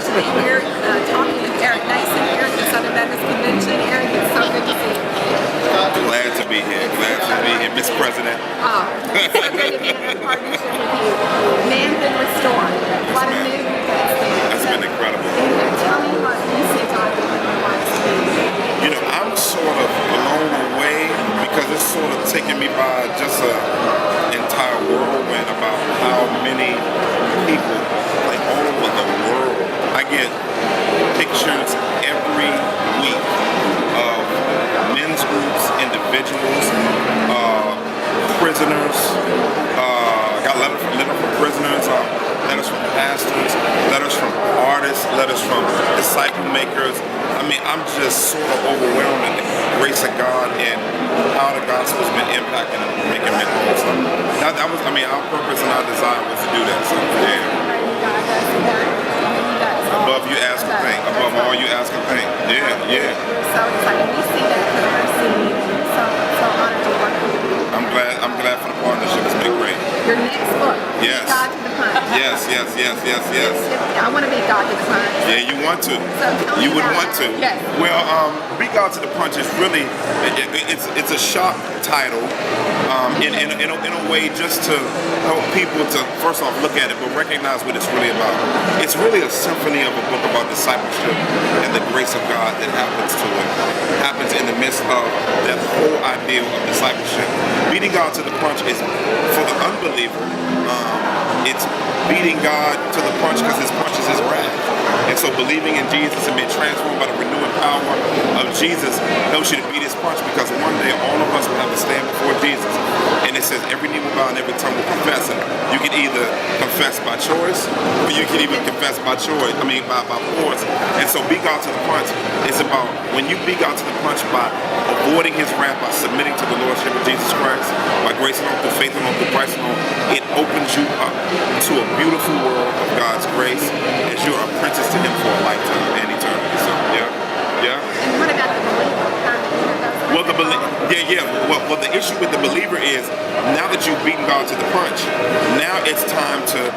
to be here talking with Eric Nason here at the Southern Baptist Convention. Eric, it's so good to see you. Glad to be here. Glad to be here, Miss President. Oh, it's so good to be in a partnership with you. Manhood Restored. What a new That's been incredible. Tell me what you see God doing in your life. You know, I'm sort of blown away because it's sort of taken me by just an entire whirlwind about how many people, like all over the world, I get pictures every week of men's groups, individuals, prisoners, got letters from prisoners, letters from pastors, letters from artists, letters from disciple makers. I mean, I'm just sort of overwhelmed at the grace of God and how the gospel's been impacting and making men whole. So that was, I mean, our purpose and our desire was to do that. So yeah. Above you ask a thing. Above all you ask a thing. Yeah, yeah. So excited. We see that for our city. So honored to work with you. I'm glad for the partnership. It's been great. Your next book. Yes. God to the Punch. Yes. I want to be God to the Punch. Yeah, you want to. So tell me you would about want to. Yes. Well, Be God to the Punch is really, it's a shock title in a way just to help people to first off look at it, but recognize what it's really about. It's really a symphony of a book about discipleship and the grace of God that happens to it. Happens in the midst of that whole ideal of discipleship. Beating God to the punch is for the unbeliever. It's beating God to the punch because his punch is his wrath. And so believing in Jesus and being transformed by the renewing power of Jesus helps you to beat his punch, because one day all of us will have to stand before Jesus. And it says every knee will bow and every tongue will confess. And you can either confess by choice or you can even confess by force. And so be God to the punch is about when you be God to the punch by avoiding his wrath, by submitting to the Lordship of Jesus Christ, by grace alone, through faith alone, through Christ alone, it opens you up to a beautiful world of God's grace as you're apprenticed to him for a lifetime and eternity. So yeah. And what about the believer? Well, Well, the issue with the believer is now that you've beaten God to the punch, now it's time to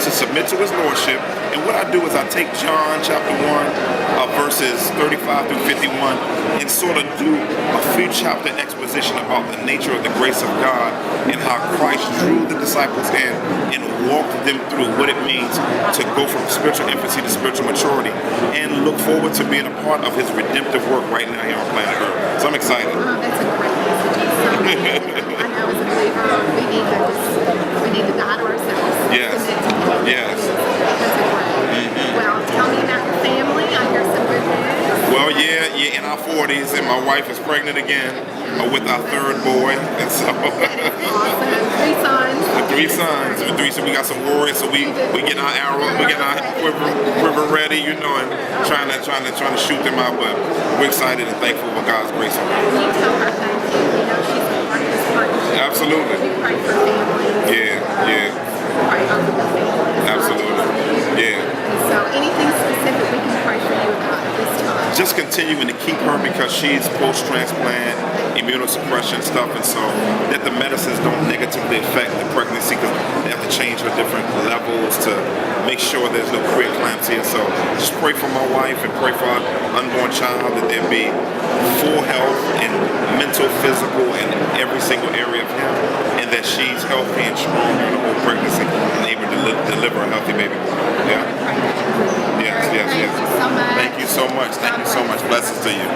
submit to his lordship. And what I do is I take John chapter 1, verses 35 through 51, and sort of do a few chapter exposition about the nature of the grace of God and how Christ drew the disciples in and walked them through what it means to go from spiritual infancy to spiritual maturity, and look forward to being a part of his redemptive work right now here on planet Earth. So I'm excited. That's a great message. I know as a believer, we need to die to ourselves. Yes. Well, tell me about your family. I hear some good news. Well, yeah, in our 40s, and my wife is pregnant again with our third boy, and so awesome. Three sons. So we got some warriors. So we get our arrows, we get our quiver ready, and trying to shoot them out. But we're excited and thankful for God's grace on her. You tell her thank you. She's a part of this partnership. Absolutely. You pray for families. Yeah. Pray over the families. Absolutely. Yeah. So anything specific we can pray for you about at this time? Just continuing to keep her, because she's post-transplant, immunosuppression stuff, and so that the medicines don't negatively affect the pregnancy, because they have to change her different levels to make sure there's no preeclampsia. And so just pray for my wife and pray for our unborn child, that there be full health and mental, physical, and every single area of him, and that she's healthy and strong during the whole pregnancy and able to deliver a healthy baby. Yeah. Yes. Thank you so much. Thank you so much. Blessings to you.